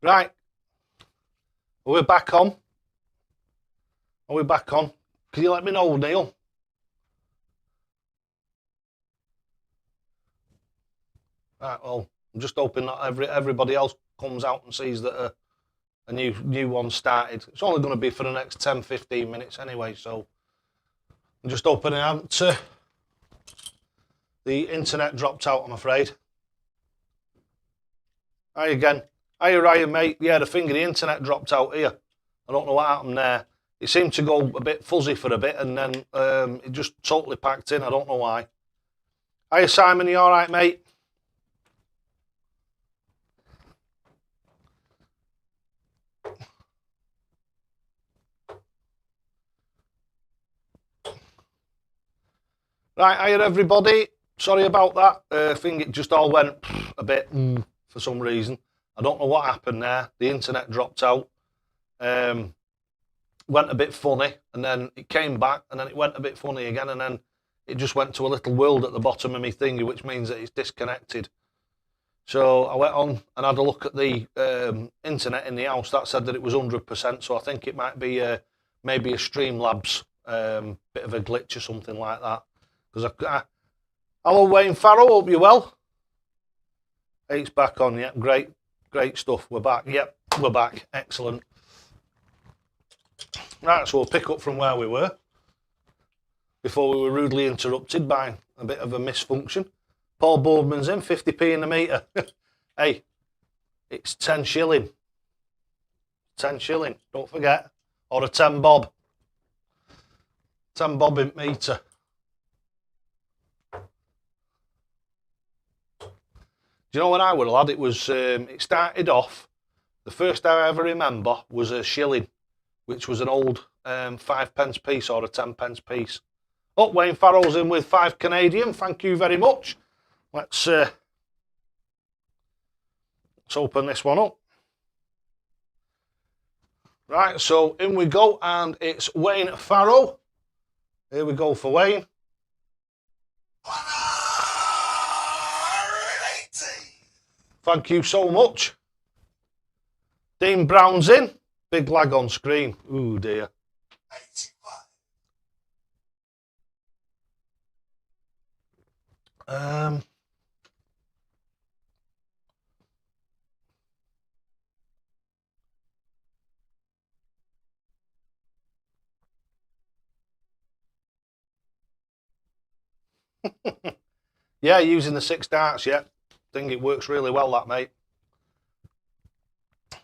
Right, are we back on? Are we back on? Can you let me know, Neil? Right, well, I'm just hoping that everybody else comes out and sees that a new one started. It's only going to be for the next 10-15 minutes anyway, so I'm just hoping the internet dropped out, I'm afraid. Hi again. Hi Ryan, mate. Yeah, the internet dropped out here. I don't know what happened there. It seemed to go a bit fuzzy for a bit, and then it just totally packed in. I don't know why. Hiya Simon, you all right, mate? Right, hiya everybody. Sorry about that. I think it just all went a bit for some reason. I don't know what happened there. The internet dropped out. Went a bit funny, and then it came back, and then it went a bit funny again, and then it just went to a little world at the bottom of my thingy, which means that it's disconnected. So I went on and had a look at the internet in the house. That said that it was 100%, so I think it might be maybe a Streamlabs bit of a glitch or something like that. Because hello Wayne Farrow, hope you're well. It's back on, yeah, great stuff. We're back, yep, we're back, excellent. Right, so we'll pick up from where we were before we were rudely interrupted by a bit of a misfunction. Paul Boardman's in, 50p in the metre. Hey, it's 10 shilling. 10 shilling, don't forget. Or a 10 bob. 10 bob in metre. Do you know when I was a lad, it was, it started off, the first I ever remember was a shilling, which was an old 5p piece or a 10p piece. Oh, Wayne Farrell's in with 5 Canadian, thank you very much. Let's open this one up. Right, so in we go, and it's Wayne Farrell. Here we go for Wayne. Thank you so much. Dean Brown's in. Big lag on screen. Ooh dear. 85. Yeah, using the 6 darts, yeah. I think it works really well, that, mate.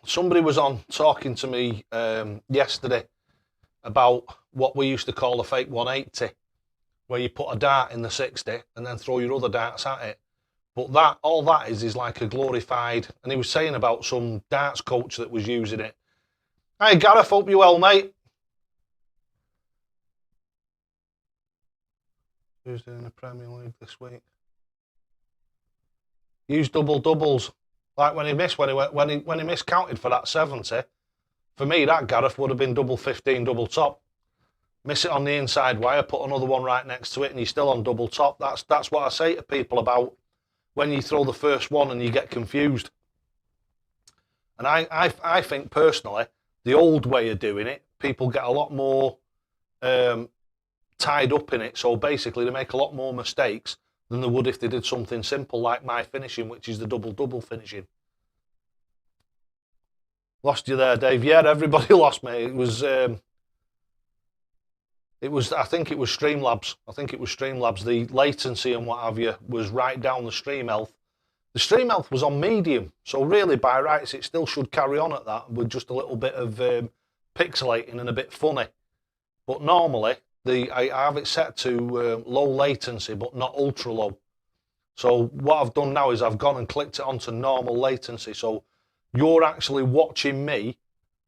Somebody was on talking to me yesterday about what we used to call a fake 180, where you put a dart in the 60 and then throw your other darts at it. But all that is like a glorified, and he was saying about some darts coach that was using it. Hey Gareth, hope you're well, mate. Who's in the Premier League this week? Use double doubles, like when he miscounted for that 70. For me, that Gareth would have been double 15, double top. Miss it on the inside wire, put another one right next to it, and you're still on double top. That's what I say to people about when you throw the first one and you get confused. And I think personally, the old way of doing it, people get a lot more tied up in it. So basically, they make a lot more mistakes than they would if they did something simple like my finishing, which is the double finishing. Lost you there, Dave. Yeah, everybody lost me. It was I think it was Streamlabs. The latency and what have you was right down the stream health. The stream health was on medium, so really by rights it still should carry on at that with just a little bit of pixelating and a bit funny. But normally I have it set to low latency, but not ultra low. So what I've done now is I've gone and clicked it onto normal latency. So you're actually watching me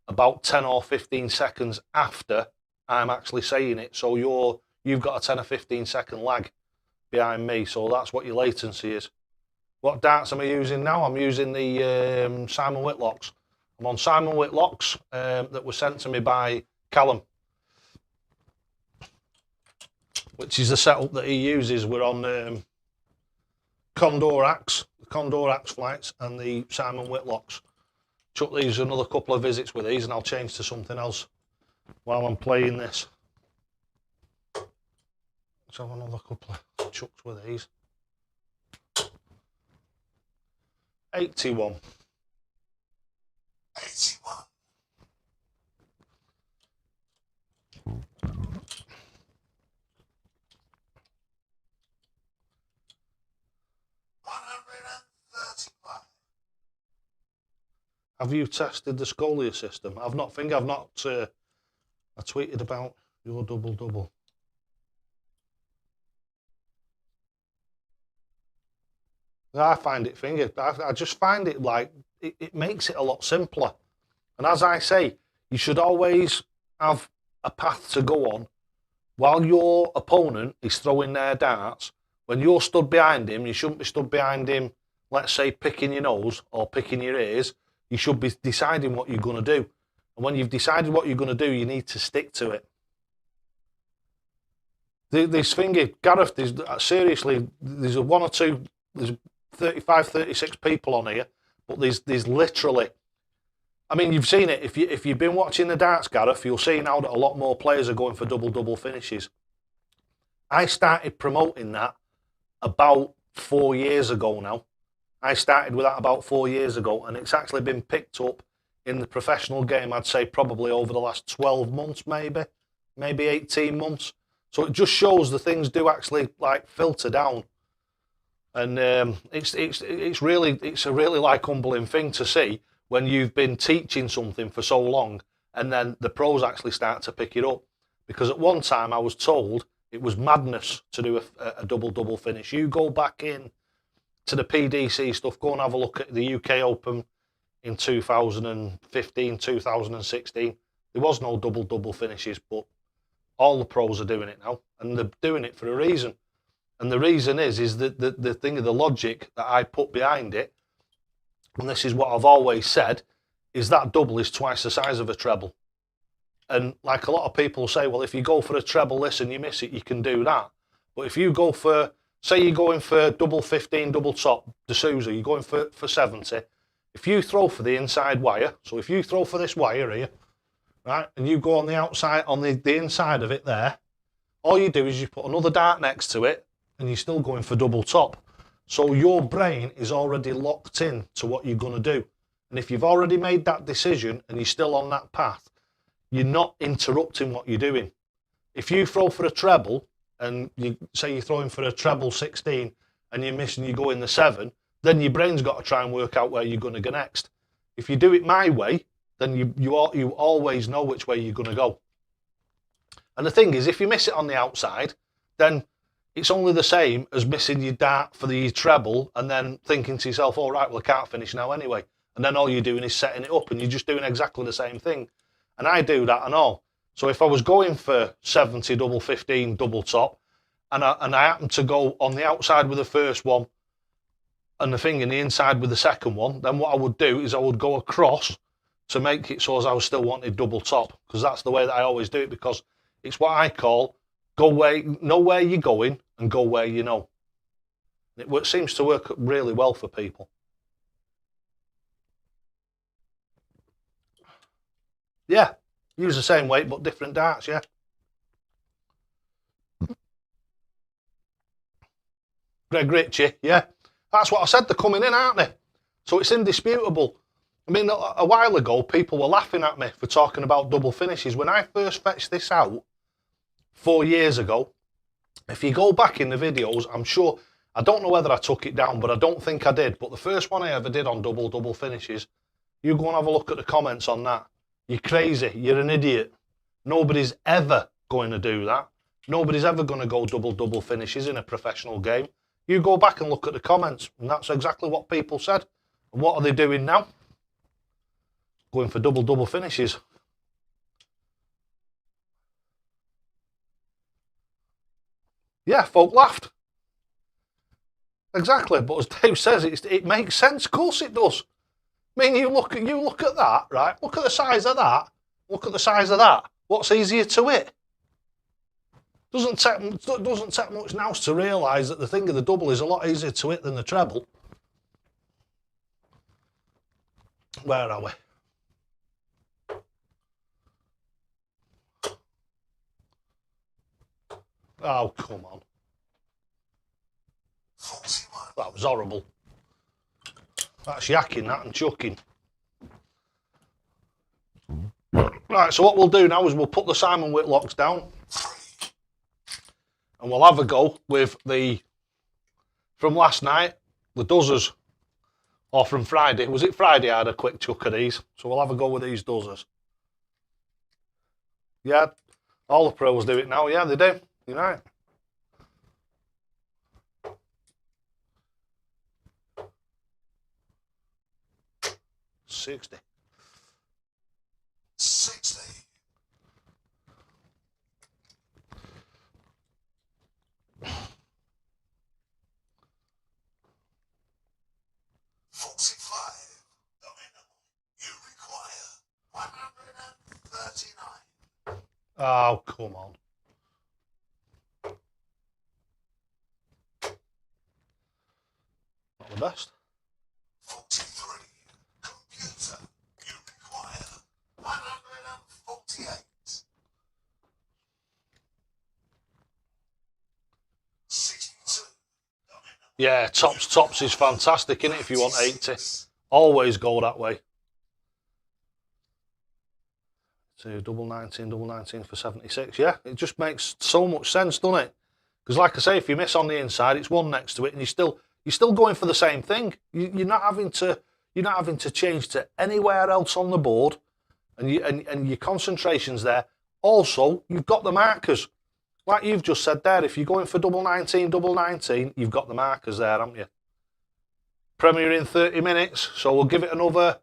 about 10 or 15 seconds after I'm actually saying it. So you've got a 10 or 15 second lag behind me. So that's what your latency is. What darts am I using now? I'm using the Simon Whitlocks. I'm on Simon Whitlocks that was sent to me by Callum. which is the setup that he uses. We're on Condor Axe, the Condor Axe flights, and the Simon Whitlocks. Chuck these another couple of visits with these, and I'll change to something else while I'm playing this. Let's have another couple of chucks with these. 81. 81. Have you tested the Scolia system? I tweeted about your double. I find it I just find it like, it makes it a lot simpler. And as I say, you should always have a path to go on while your opponent is throwing their darts. When you're stood behind him, you shouldn't be stood behind him, let's say, picking your nose or picking your ears. You should be deciding what you're going to do. And when you've decided what you're going to do, you need to stick to it. This thing, Gareth, seriously, there's one or two, there's 35, 36 people on here, but there's literally, I mean, you've seen it. If you've been watching the darts, Gareth, you'll see now that a lot more players are going for double finishes. I started promoting that about 4 years ago now. I started with that about 4 years ago, and it's actually been picked up in the professional game, I'd say probably over the last 12 months, maybe 18 months. So it just shows the things do actually like filter down. And it's a really like humbling thing to see when you've been teaching something for so long and then the pros actually start to pick it up. Because at one time I was told it was madness to do a double finish. You go back in to the PDC stuff, go and have a look at the UK Open in 2015, 2016. There was no double finishes, but all the pros are doing it now, and they're doing it for a reason. And the reason is that the thing of the logic that I put behind it, and this is what I've always said, is that double is twice the size of a treble. And like a lot of people say, well, if you go for a treble this and you miss it, you can do that. But if you go for, say you're going for double 15, double top, D'Souza, you're going for 70. If you throw for the inside wire, so if you throw for this wire here, right, and you go on the outside, on the inside of it there, all you do is you put another dart next to it, and you're still going for double top. So your brain is already locked in to what you're going to do. And if you've already made that decision and you're still on that path, you're not interrupting what you're doing. If you throw for a treble, and you say you're throwing for a treble 16 and you miss and you go in the 7, then your brain's got to try and work out where you're going to go next. If you do it my way, then you always know which way you're going to go. And the thing is, if you miss it on the outside, then it's only the same as missing your dart for the treble and then thinking to yourself, all right, well, I can't finish now anyway. And then all you're doing is setting it up and you're just doing exactly the same thing. And I do that and all. So if I was going for 70, double 15, double top, and I happened to go on the outside with the first one and the thing in the inside with the second one, then what I would do is I would go across to make it so as I was still wanted double top, because that's the way that I always do it, because it's what I call know where you're going and go where you know. It seems to work really well for people. Yeah, use the same weight but different darts, yeah. Greg Ritchie, yeah. That's what I said, they're coming in, aren't they? So it's indisputable. I mean, a while ago, people were laughing at me for talking about double finishes. When I first fetched this out 4 years ago, if you go back in the videos, I'm sure, I don't know whether I took it down, but I don't think I did. But the first one I ever did on double finishes, you go and have a look at the comments on that. You're crazy, you're an idiot. Nobody's ever going to do that. Nobody's ever going to go double finishes in a professional game. You go back and look at the comments, and that's exactly what people said. And what are they doing now? Going for double finishes. Yeah, folk laughed. Exactly, but as Dave says, it makes sense. Of course it does. I mean, you look at that, right? Look at the size of that. Look at the size of that. What's easier to hit? Doesn't take much now to realise that the thing of the double is a lot easier to hit than the treble. Where are we? Oh, come on. That was horrible. That's yakking, that, and chucking. Right, so what we'll do now is we'll put the Simon Whitlocks down. And we'll have a go with the, from last night, the Dozzers. Or from Friday. Was it Friday I had a quick chuck of these? So we'll have a go with these Dozzers. Yeah, all the pros do it now. Yeah, they do. You're right. $60. 45. The minimum you require. 139. Oh, come on. Not the best. 43. Computer, you require 148. 62. Yeah, tops is fantastic, isn't it, if you want 80? Always go that way. So double 19 for 76. Yeah, it just makes so much sense, doesn't it? Because like I say, if you miss on the inside, it's one next to it, and you're still going for the same thing. You're not having to change to anywhere else on the board, and your concentration's there. Also, you've got the markers. Like you've just said there, if you're going for double 19, you've got the markers there, haven't you? Premier in 30 minutes, so we'll give it another.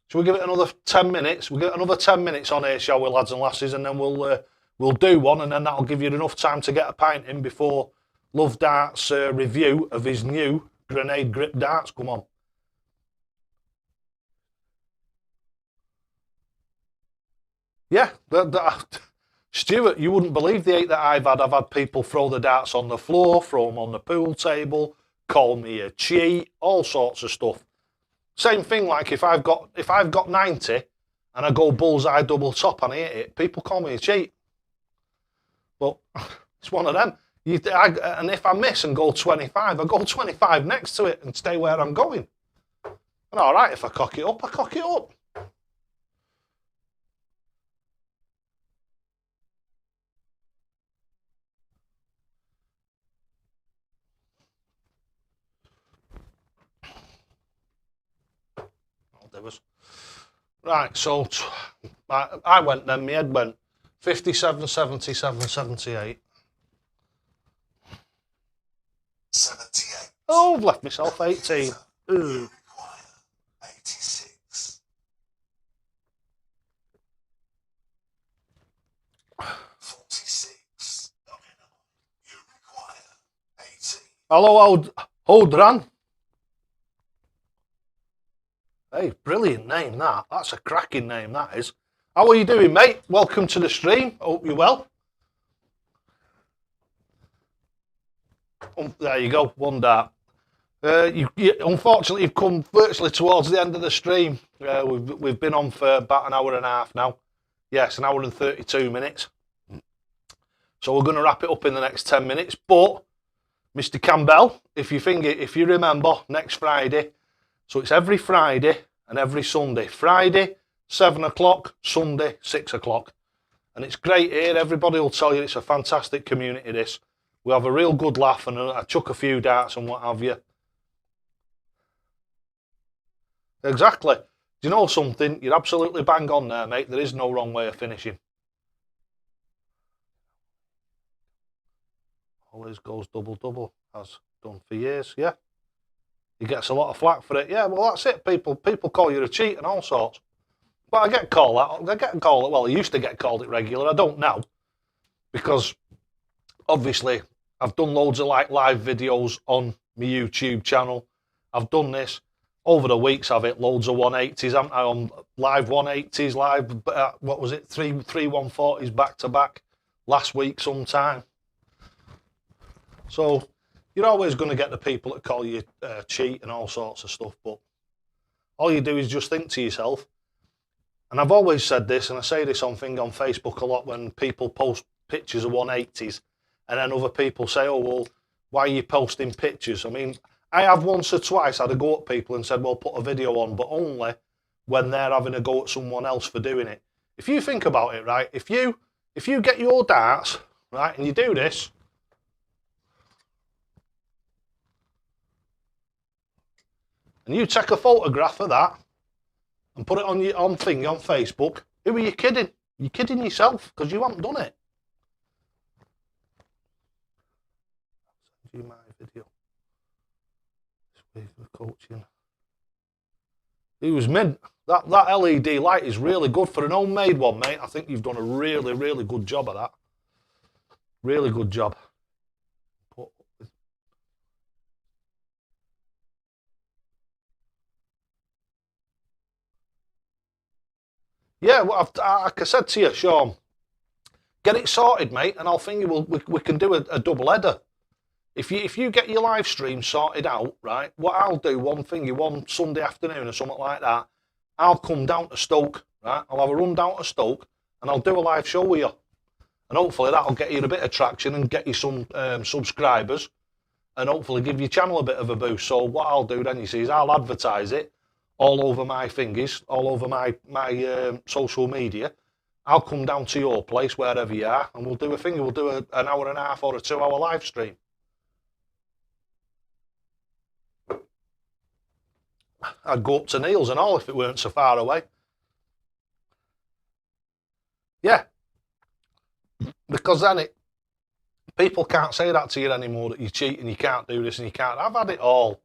Shall we give it another 10 minutes? We'll get another 10 minutes on here, shall we, lads and lasses, and then we'll do one, and then that'll give you enough time to get a pint in before Love Dart's review of his new grenade grip darts. Come on. Yeah, Stuart, you wouldn't believe the 8 that I've had. I've had people throw the darts on the floor, throw them on the pool table, call me a cheat, all sorts of stuff. Same thing, like if I've got 90 and I go bullseye double top and I hit it, people call me a cheat. But it's one of them. And if I miss and go 25, I go 25 next to it and stay where I'm going. And all right, if I cock it up, I cock it up. Right, so I went then, my head went 57, 77, 78. 78. Oh, I've left myself 18. You require 86. 46. The minimum you require 18. Hello, Holdran. Hey, brilliant name that. That's a cracking name, that is. How are you doing, mate? Welcome to the stream. Hope you're well. There you go, one dart. Unfortunately, you've come virtually towards the end of the stream. We've been on for about an hour and a half now. Yes, an hour and 32 minutes. So we're going to wrap it up in the next 10 minutes. But, Mr. Campbell, if you remember, next Friday, so it's every Friday and every Sunday. Friday, 7 o'clock, Sunday, 6 o'clock. And it's great here. Everybody will tell you it's a fantastic community, this. We have a real good laugh and I chuck a few darts and what have you. Exactly. Do you know something? You're absolutely bang on there, mate. There is no wrong way of finishing. Always goes double-double, has done for years, yeah. He gets a lot of flack for it. Yeah, well, that's it. People call you a cheat and all sorts. But I get called that. Well, I used to get called it regular. I don't now. Because, obviously, I've done loads of live videos on my YouTube channel. I've done this. Over the weeks, I've hit loads of 180s, haven't I? On live 180s, live, what was it, three 140s back to back last week sometime. So you're always going to get the people that call you cheat and all sorts of stuff, but all you do is just think to yourself, and I've always said this, and I say this on Facebook a lot when people post pictures of 180s, and then other people say, oh, well, why are you posting pictures? I mean, I have once or twice had a go at people and said, well, put a video on, but only when they're having a go at someone else for doing it. If you think about it, right, if you get your darts, right, and you do this, and you take a photograph of that and put it on your on Facebook, who are you kidding? You're kidding yourself because you haven't done it. Send you my video. This week of coaching. It was mint. That LED light is really good for an homemade one, mate. I think you've done a really, really good job of that. Really good job. Yeah, well, like I said to you, Sean, get it sorted, mate, and I'll think we can do a double header. If you get your live stream sorted out, right, what I'll do, one Sunday afternoon or something like that, I'll come down to Stoke, right, I'll have a run down to Stoke, and I'll do a live show with you. And hopefully that'll get you a bit of traction and get you some subscribers, and hopefully give your channel a bit of a boost. So what I'll do then, you see, is I'll advertise it all over my thingies, all over my social media. I'll come down to your place, wherever you are, and we'll do a thing. We'll do an hour and a half or a 2 hour live stream. I'd go up to Neil's and all if it weren't so far away. Yeah. Because then people can't say that to you anymore, that you cheat and you can't do this and you can't. I've had it all.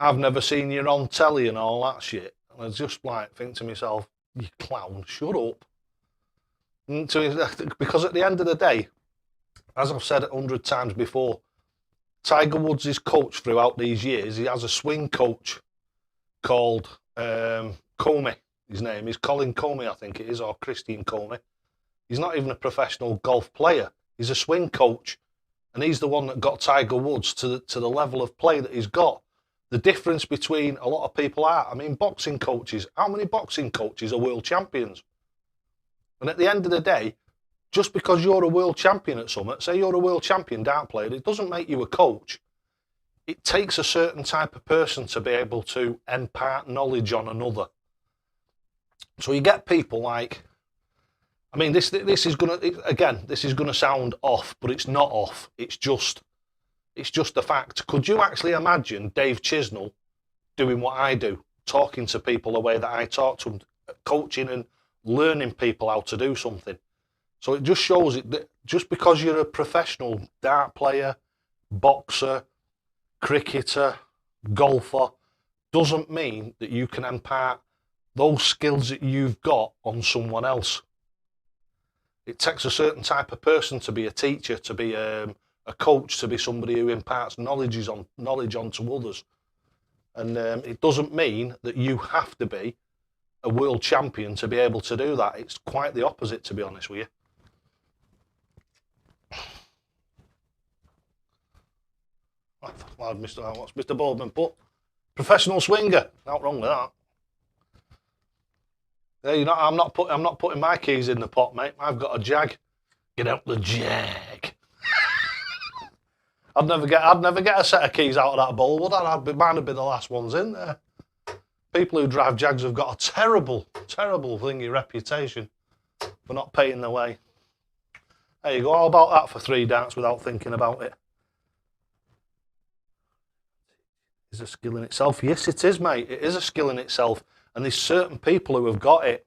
I've never seen you on telly and all that shit. And I just like think to myself, you clown, shut up. Because at the end of the day, as I've said 100 times before, Tiger Woods' coach throughout these years, he has a swing coach called Comey. His name is Colin Comey, I think it is, or Christian Comey. He's not even a professional golf player. He's a swing coach, and he's the one that got Tiger Woods to the level of play that he's got. The difference between a lot of people boxing coaches, how many boxing coaches are world champions? And at the end of the day, just because you're a world champion at something, say you're a world champion dart player, it doesn't make you a coach. It takes a certain type of person to be able to impart knowledge on another. So you get people like, this is gonna sound off, but it's not off. It's just a fact. Could you actually imagine Dave Chisnell doing what I do, talking to people the way that I talk to them, coaching and learning people how to do something? So it just shows it that just because you're a professional dart player, boxer, cricketer, golfer, doesn't mean that you can impart those skills that you've got on someone else. It takes a certain type of person to be a teacher, to be a coach, to be somebody who imparts knowledge onto others. And it doesn't mean that you have to be a world champion to be able to do that. It's quite the opposite, to be honest with you. What's Mr. Boardman put? Professional swinger. Not wrong with that. Yeah, I'm not putting my keys in the pot, mate. I've got a Jag. Get out the Jag. I'd never get a set of keys out of that bowl, would I? Mine would be the last ones in there. People who drive Jags have got a terrible, terrible thingy reputation for not paying their way. There you go. How about that for 3 darts without thinking about it? Is a skill in itself? Yes, it is, mate. It is a skill in itself. And there's certain people who have got it.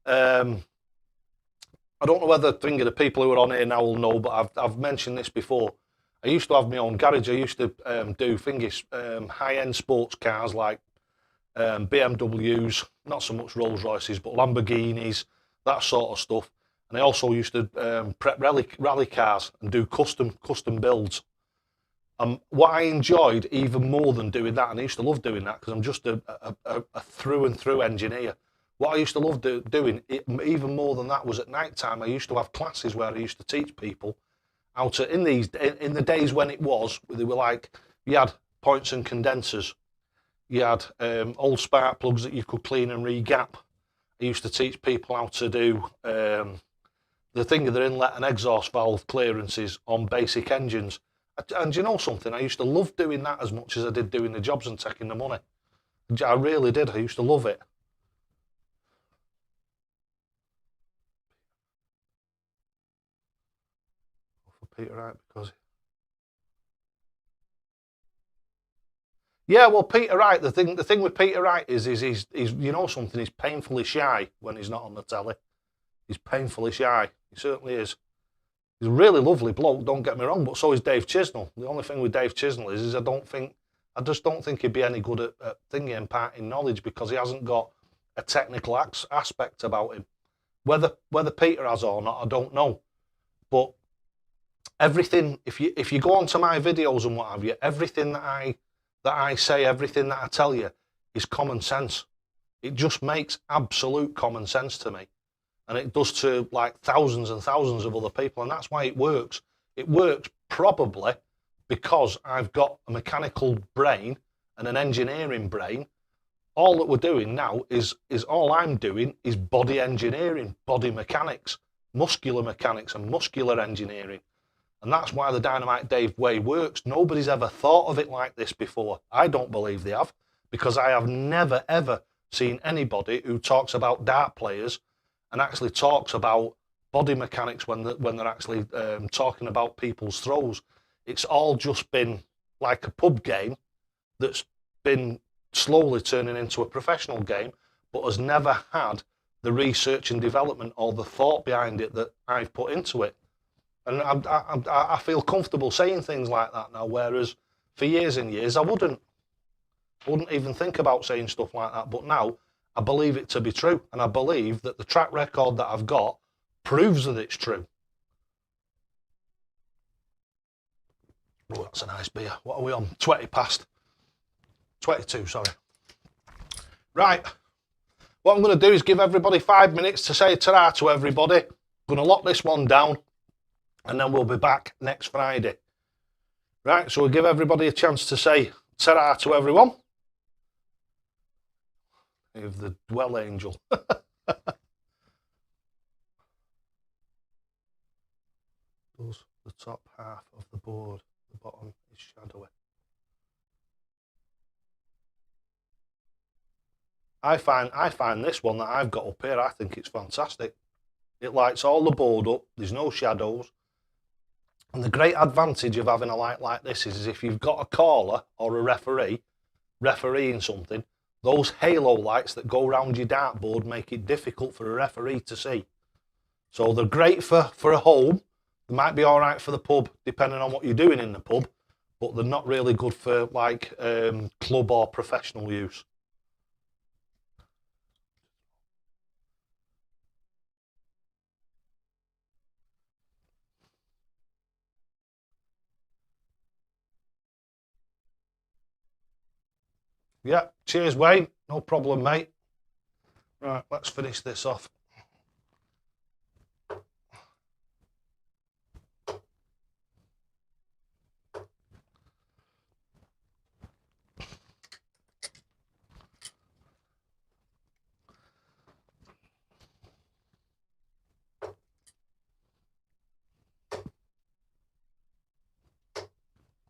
I don't know whether the people who are on here now will know, but I've mentioned this before. I used to have my own garage. I used to do high-end sports cars like BMWs, not so much Rolls Royces, but Lamborghinis, that sort of stuff. And I also used to prep rally cars and do custom builds. What I enjoyed even more than doing that, and I used to love doing that because I'm just a through and through engineer. What I used to love doing, even more than that, was at night time. I used to have classes where I used to teach people in the days when it was, they were like, you had points and condensers, you had old spark plugs that you could clean and re-gap. I used to teach people how to do the thing of their inlet and exhaust valve clearances on basic engines. And you know something, I used to love doing that as much as I did doing the jobs and taking the money. I really did. I used to love it. For Peter Wright, because yeah, well, Peter Wright. The thing with Peter Wright is he's you know something. He's painfully shy when he's not on the telly. He's painfully shy. He certainly is. He's a really lovely bloke. Don't get me wrong, but so is Dave Chisnell. The only thing with Dave Chisnell is I just don't think he'd be any good at thingy imparting knowledge because he hasn't got a technical aspect about him. Whether Peter has or not, I don't know. But everything, if you go onto my videos and what have you, everything that I say, everything that I tell you is common sense. It just makes absolute common sense to me. And it does to like thousands and thousands of other people. And that's why it works. It works probably because I've got a mechanical brain and an engineering brain. All that we're doing now is all I'm doing is body engineering, body mechanics, muscular mechanics and muscular engineering. And that's why the Dynamite Dave way works. Nobody's ever thought of it like this before. I don't believe they have, because I have never, ever seen anybody who talks about dart players and actually talks about body mechanics when they're actually talking about people's throws. It's all just been like a pub game that's been slowly turning into a professional game, but has never had the research and development or the thought behind it that I've put into it. And I feel comfortable saying things like that now, whereas for years and years I wouldn't even think about saying stuff like that. But now I believe it to be true, and I believe that the track record that I've got proves that it's true. Oh, that's a nice beer. What are we on? 20 past. 22, sorry. Right. What I'm going to do is give everybody 5 minutes to say ta-ra to everybody. I'm going to lock this one down, and then we'll be back next Friday. Right, so we'll give everybody a chance to say ta-ra to everyone. Of the Dwell Angel. Does the top half of the board, the bottom is shadowy. I find this one that I've got up here, I think it's fantastic. It lights all the board up, there's no shadows. And the great advantage of having a light like this is if you've got a caller or a refereeing something, those halo lights that go around your dartboard make it difficult for a referee to see. So they're great for a home. They might be all right for the pub, depending on what you're doing in the pub, but they're not really good for like club or professional use. Yeah, cheers, Wayne. No problem, mate. Right, let's finish this off.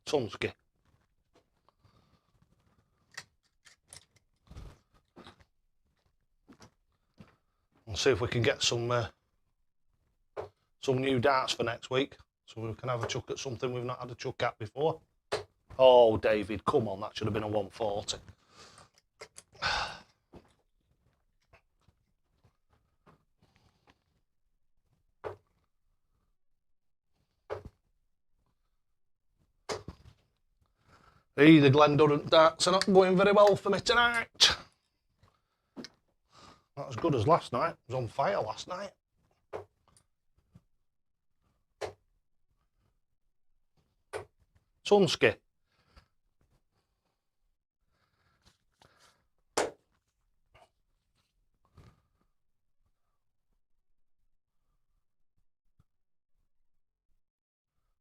Tumsky. And see if we can get some new darts for next week, so we can have a chuck at something we've not had a chuck at before. Oh, David, come on, that should have been a 140. The Glendurant darts are not going very well for me tonight. Not as good as last night. It was on fire last night. Tumsky.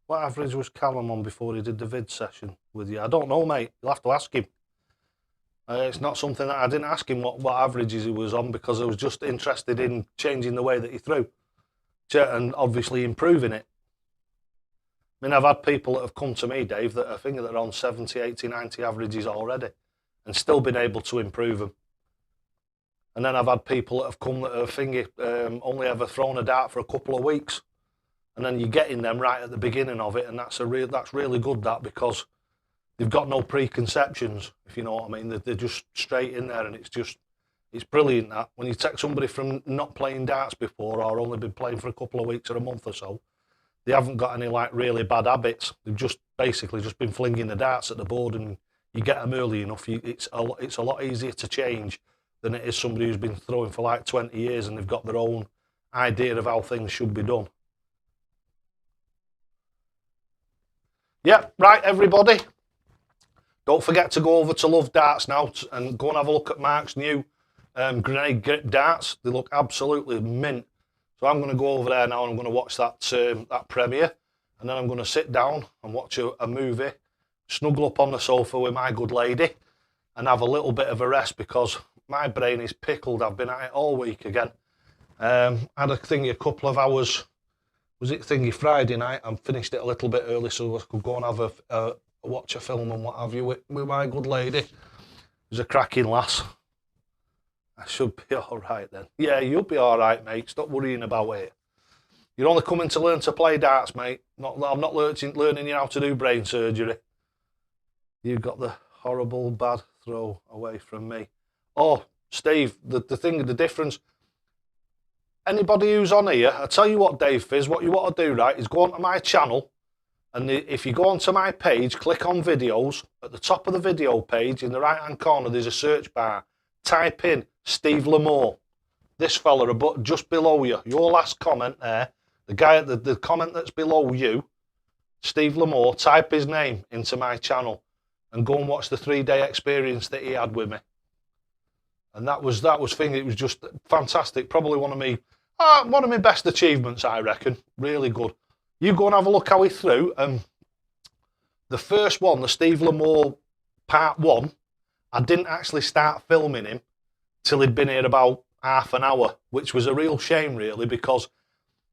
What average was Callum on before he did the vid session with you? I don't know, mate. You'll have to ask him. It's not something that I didn't ask him what averages he was on, because I was just interested in changing the way that he threw and obviously improving it. I mean, I've had people that have come to me, Dave, that I think that are on 70, 80, 90 averages already and still been able to improve them. And then I've had people that have come that have only ever thrown a dart for a couple of weeks. And then you're getting them right at the beginning of it, and that's really good, that, because they've got no preconceptions, if you know what I mean. They're just straight in there, and it's brilliant that. When you take somebody from not playing darts before, or only been playing for a couple of weeks or a month or so, they haven't got any like really bad habits. They've just basically just been flinging the darts at the board, and you get them early enough, it's a lot easier to change than it is somebody who's been throwing for like 20 years and they've got their own idea of how things should be done. Yep, right, everybody. Don't forget to go over to Love Darts now and go and have a look at Mark's new grenade grip darts. They look absolutely mint. So I'm going to go over there now and I'm going to watch that premiere, and then I'm going to sit down and watch a movie, snuggle up on the sofa with my good lady, and have a little bit of a rest, because my brain is pickled. I've been at it all week again. Had a thingy a couple of hours. Was it thingy Friday night? I finished it a little bit early so I could go and have watch a film and what have you with my good lady. It was a cracking lass. I should be all right then. Yeah, you'll be all right, mate. Stop worrying about it. You're only coming to learn to play darts, mate. I'm not learning you how to do brain surgery. You got the horrible bad throw away from me. Oh, Steve, the difference. Anybody who's on here, I tell you what, Dave Fizz, what you want to do, right, is go onto my channel, and if you go onto my page, click on videos. At the top of the video page, in the right-hand corner, there's a search bar. Type in Steve Lamore. This fella just below you, your last comment there, the guy at the comment that's below you, Steve Lamore, type his name into my channel and go and watch the 3-day experience that he had with me. And that was thing. It was just fantastic. Probably one of my best achievements, I reckon. Really good. You go and have a look how he threw. The first one, the Steve Lamore part 1, I didn't actually start filming him till he'd been here about half an hour, which was a real shame, really, because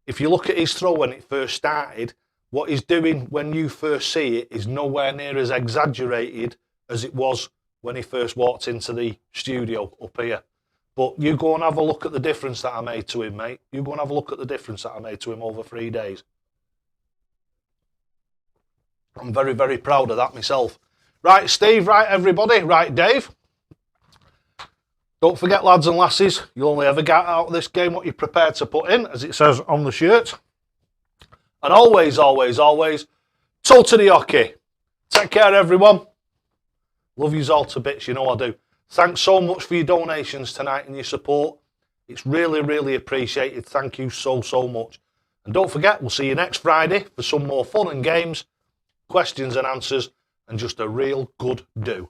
if you look at his throw when it first started, what he's doing when you first see it is nowhere near as exaggerated as it was when he first walked into the studio up here. But you go and have a look at the difference that I made to him, mate. You go and have a look at the difference that I made to him over 3 days. I'm very, very proud of that myself. Right, Steve, right, everybody, right, Dave. Don't forget, lads and lasses, you'll only ever get out of this game what you're prepared to put in, as it says on the shirt. And always, always, always, to the hockey. Take care, everyone. Love yous all to bits, you know I do. Thanks so much for your donations tonight and your support. It's really, really appreciated. Thank you so, so much. And don't forget, we'll see you next Friday for some more fun and games, questions and answers, and just a real good do.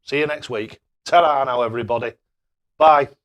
See you next week. Ta-ra now, everybody. Bye.